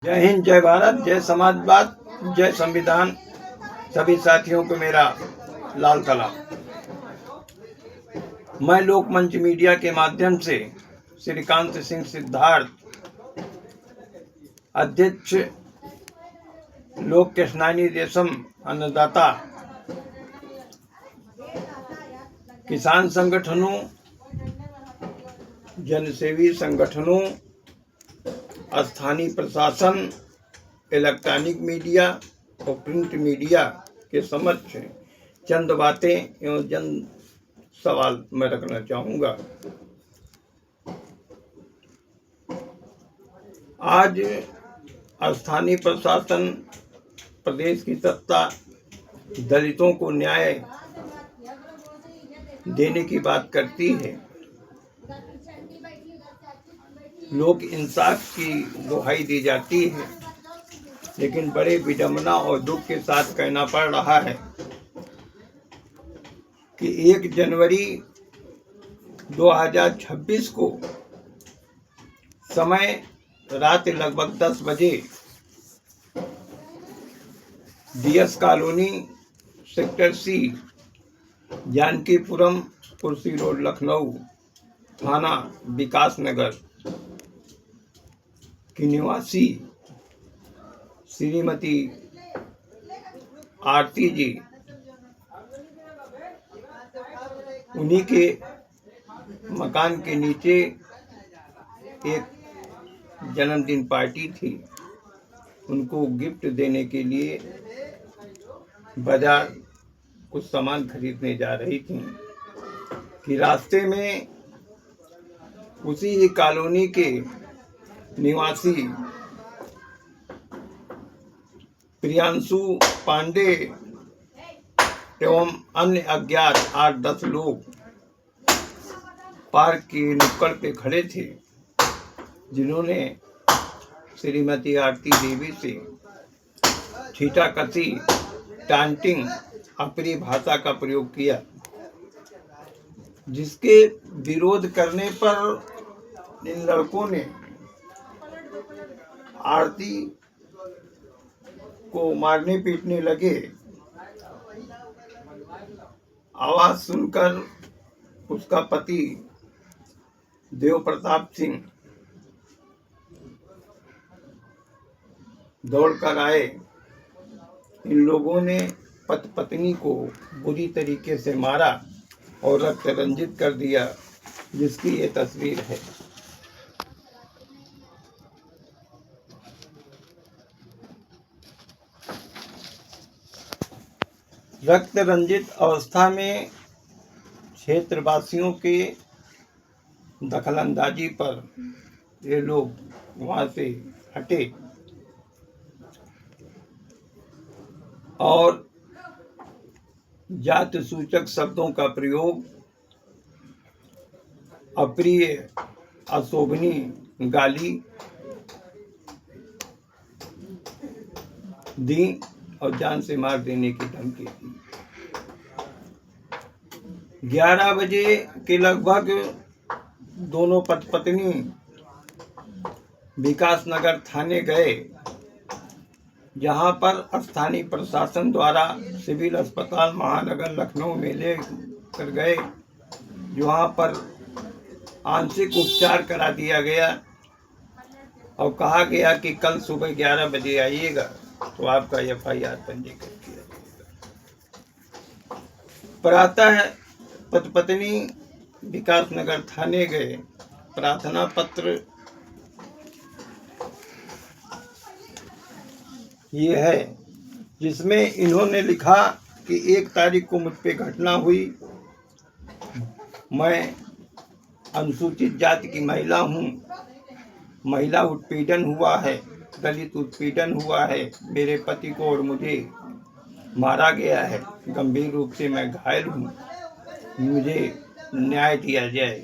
जय हिंद, जय भारत, जय समाजवाद, जय संविधान। सभी साथियों को मेरा लाल सलाम। मैं लोकमंच मीडिया के माध्यम से श्रीकांत सिंह सिद्धार्थ, अध्यक्ष लोक कृष्णानी देशम, अन्नदाता किसान संगठनों, जनसेवी संगठनों, स्थानीय प्रशासन, इलेक्ट्रॉनिक मीडिया और प्रिंट मीडिया के समक्ष चंद बातें एवं जन सवाल मैं रखना चाहूँगा। आज स्थानीय प्रशासन, प्रदेश की सत्ता दलितों को न्याय देने की बात करती है, लोक इंसाफ की दुहाई दी जाती है, लेकिन बड़े विडंबना और दुख के साथ कहना पड़ रहा है कि 1 जनवरी 2026 को समय रात लगभग 10 बजे DS colony, sector C, Janakipuram, Kursi road, Lucknow, थाना विकास नगर की निवासी श्रीमती आरती जी, उन्हीं के मकान के नीचे एक जन्मदिन पार्टी थी। उनको गिफ्ट देने के लिए बाजार कुछ सामान खरीदने जा रही थी कि रास्ते में उसी ही कॉलोनी के निवासी प्रियांशु पांडे एवं अन्य अज्ञात 8-10 लोग पार्क की नुक्कड़ पे खड़े थे, जिन्होंने श्रीमती आरती देवी से छीटाकशी, टांटिंग, अप्रिय भाषा का प्रयोग किया, जिसके विरोध करने पर इन लड़कों ने आरती को मारने पीटने लगे। आवाज सुनकर उसका पति देव प्रताप सिंह दौड़कर आए। इन लोगों ने पति पत्नी को बुरी तरीके से मारा और रक्त रंजित कर दिया, जिसकी ये तस्वीर है। रक्त रंजित अवस्था में क्षेत्रवासियों के दखलंदाजी पर ये लोग वहां से हटे और जाति सूचक शब्दों का प्रयोग, अप्रिय अशोभनीय गाली दी और जान से मार देने की धमकी दी। 11 बजे के लगभग दोनों पति पत्नी विकास नगर थाने गए, जहां पर स्थानीय प्रशासन द्वारा सिविल अस्पताल महानगर लखनऊ में ले कर गए, जहां पर आंशिक उपचार करा दिया गया और कहा गया कि कल सुबह 11 बजे आइएगा तो आपका FIR पंजीकृत किया जाएगा। प्रातः पति पत्नी विकास नगर थाने गए, प्रार्थना पत्र ये है, जिसमें इन्होंने लिखा कि 1 तारीख को मुझ पे घटना हुई, मैं अनुसूचित जाति की महिला हूँ, महिला उत्पीड़न हुआ है, दलित उत्पीड़न हुआ है, मेरे पति को और मुझे मारा गया है, गंभीर रूप से मैं घायल हूँ, मुझे न्याय दिया जाए।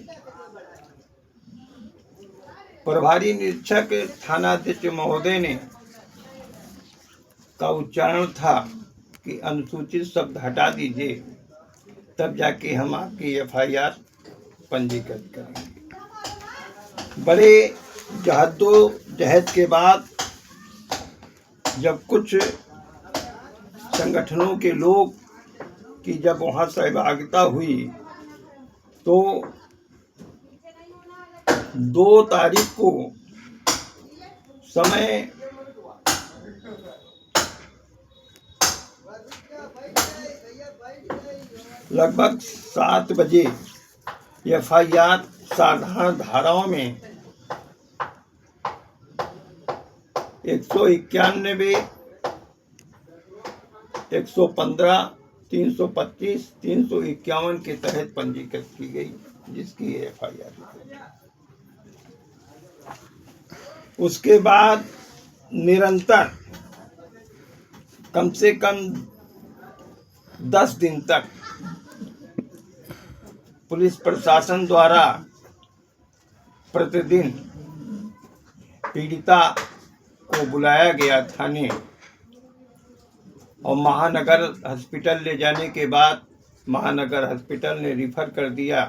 प्रभारी निरीक्षक थानाध्यक्ष महोदय ने का उच्चारण था कि अनुसूचित शब्द हटा दीजिए, तब जाके हम आपकी FIR पंजीकृत करेंगे। बड़े जहदोजहद के बाद जब कुछ संगठनों के लोग की जब वहाँ सहभागिता हुई तो 2 तारीख को समय लगभग 7 बजे FIR साधारण धाराओं में 191, 115, 325, 351 के तहत पंजीकृत की गई, जिसकी FIR। उसके बाद निरंतर कम से कम 10 दिन तक पुलिस प्रशासन द्वारा प्रतिदिन पीड़िता को बुलाया गया थाने, और महानगर हॉस्पिटल ले जाने के बाद महानगर हॉस्पिटल ने रिफर कर दिया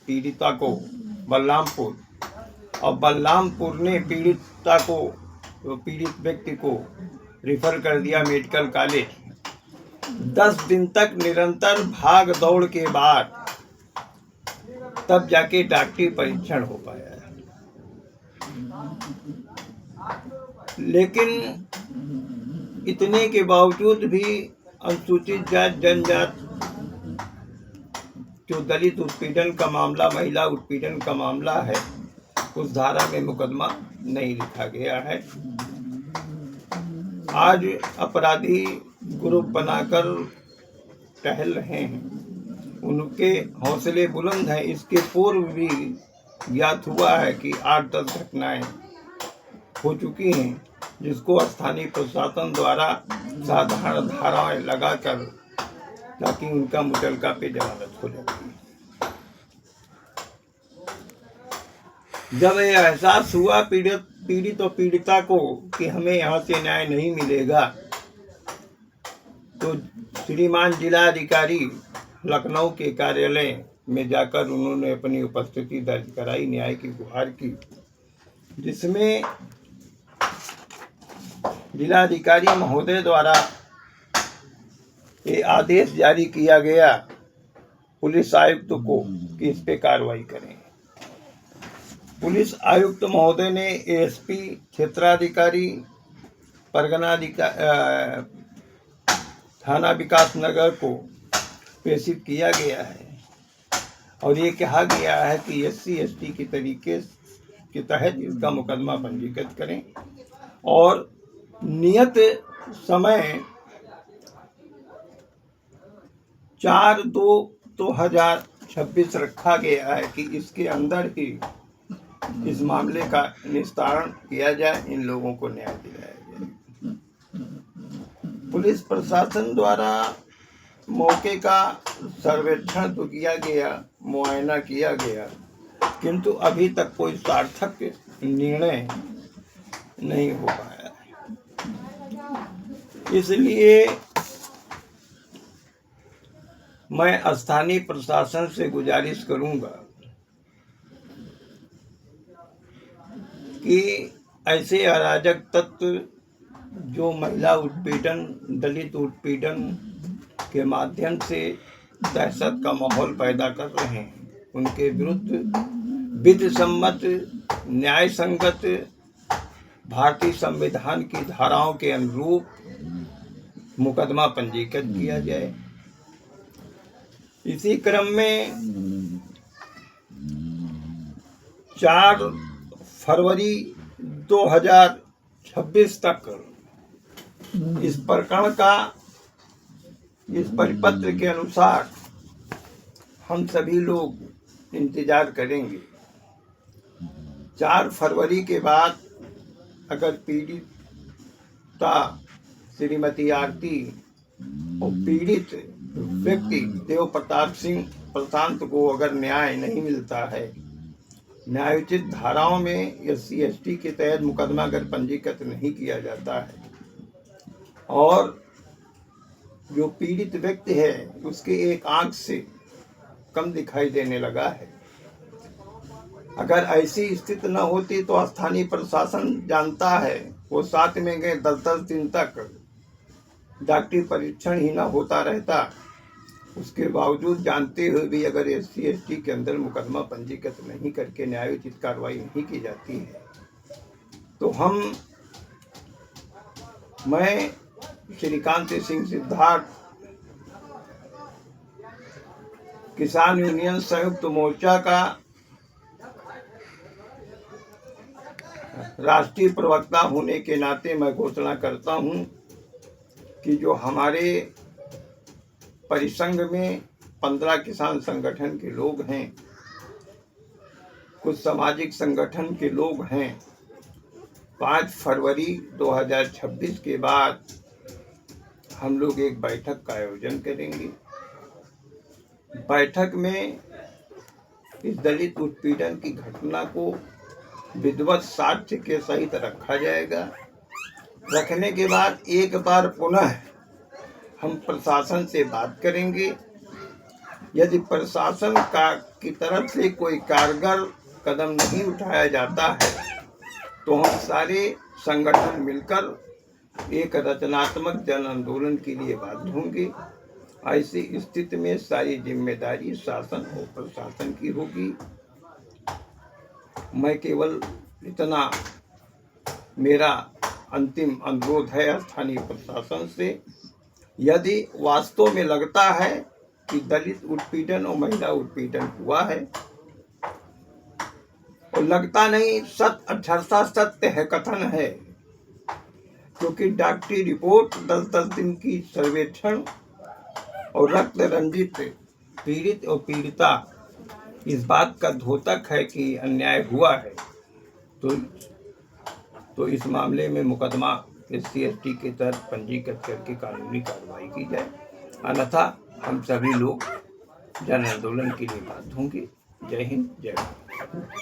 पीड़िता को बलरामपुर, और बलरामपुर ने पीड़ित व्यक्ति को रिफर कर दिया मेडिकल कॉलेज। 10 दिन तक निरंतर भाग दौड़ के बाद तब जाके डॉक्टरी परीक्षण हो पाया। लेकिन इतने के बावजूद भी अनुसूचित जाति जनजात जो दलित उत्पीड़न का मामला, महिला उत्पीड़न का मामला है, उस धारा में मुकदमा नहीं लिखा गया है। आज अपराधी ग्रुप बनाकर टहल रहे हैं, उनके हौसले बुलंद हैं। इसके पूर्व भी ज्ञात हुआ है कि 8-10 घटनाएं हो चुकी हैं, जिसको स्थानीय प्रशासन द्वारा साधारण धाराएं लगाकर ताकि उनका मुचलका पे जमानत हो जाती है। जब यह एहसास हुआ पीड़ित और पीड़िता को कि हमें यहाँ से न्याय नहीं मिलेगा, तो श्रीमान जिलाधिकारी लखनऊ के कार्यालय में जाकर उन्होंने अपनी उपस्थिति दर्ज कराई, न्याय की गुहार की, जिसमें जिलाधिकारी महोदय द्वारा ये आदेश जारी किया गया पुलिस आयुक्त को कि इस पे कार्रवाई करें। पुलिस आयुक्त महोदय ने ASP क्षेत्राधिकारी परगना थाना विकास नगर को प्रेषित किया गया है, और ये कहा गया है कि SC/ST के तरीके के तहत इसका मुकदमा पंजीकृत करें, और नियत समय 4/2/2026 रखा गया है कि इसके अंदर ही इस मामले का निस्तारण किया जाए, इन लोगों को न्याय दिलाया जाए। पुलिस प्रशासन द्वारा मौके का सर्वेक्षण तो किया गया, मुआयना किया गया, किंतु अभी तक कोई सार्थक निर्णय नहीं हो पाया है। इसलिए मैं स्थानीय प्रशासन से गुजारिश करूंगा कि ऐसे अराजक तत्व जो महिला उत्पीड़न, दलित उत्पीड़न के माध्यम से दहशत का माहौल पैदा कर रहे हैं, उनके विरुद्ध विधि सम्मत, न्याय संगत, भारतीय संविधान की धाराओं के अनुरूप मुकदमा पंजीकृत किया जाए। इसी क्रम में 4 फरवरी 2026 तक इस प्रकरण का, इस परिपत्र के अनुसार हम सभी लोग इंतजार करेंगे। 4 फरवरी के बाद अगर पीड़िता श्रीमती आरती और पीड़ित व्यक्ति देव प्रताप सिंह प्रशांत को अगर न्याय नहीं मिलता है, न्यायोचित धाराओं में SC/ST के तहत मुकदमा अगर पंजीकृत नहीं किया जाता है, और जो पीड़ित व्यक्ति है उसके एक आंख से कम दिखाई देने लगा है, अगर ऐसी स्थिति न होती तो स्थानीय प्रशासन जानता है वो 7 में गए 10-10 दिन तक डॉक्टरी परीक्षण ही ना होता रहता, उसके बावजूद जानते हुए भी अगर SC/ST के अंदर मुकदमा पंजीकृत नहीं करके न्यायोचित कार्रवाई नहीं की जाती है, तो मैं श्रीकांत सिंह सिद्धार्थ किसान यूनियन संयुक्त मोर्चा का राष्ट्रीय प्रवक्ता होने के नाते मैं घोषणा करता हूं कि जो हमारे परिसंघ में 15 किसान संगठन के लोग हैं, कुछ सामाजिक संगठन के लोग हैं, 5 फरवरी 2026 के बाद हम लोग एक बैठक का आयोजन करेंगे। बैठक में इस दलित उत्पीड़न की घटना को विधिवत साक्ष्य के सहित रखा जाएगा। रखने के बाद एक बार पुनः हम प्रशासन से बात करेंगे। यदि प्रशासन की तरफ से कोई कारगर कदम नहीं उठाया जाता है, तो हम सारे संगठन मिलकर एक रचनात्मक जन आंदोलन के लिए बाध्य होंगे। ऐसी स्थिति में सारी जिम्मेदारी शासन और प्रशासन की होगी। मैं केवल इतना मेरा अंतिम अनुरोध है स्थानीय प्रशासन से, यदि वास्तव में लगता है कि दलित उत्पीड़न और महिला उत्पीड़न हुआ है, और लगता नहीं अक्षरशः सत्य है, कथन है, क्योंकि डॉक्टरी रिपोर्ट 10-10 दिन की सर्वेक्षण और रक्त रंजित पीड़ित और पीड़िता इस बात का द्योतक है कि अन्याय हुआ है, तो इस मामले में मुकदमा SC/ST के तहत पंजीकृत करके कानूनी कार्रवाई की जाए, अन्यथा हम सभी लोग जन आंदोलन के लिए बाध्य होंगे। जय हिंद, जय भारत।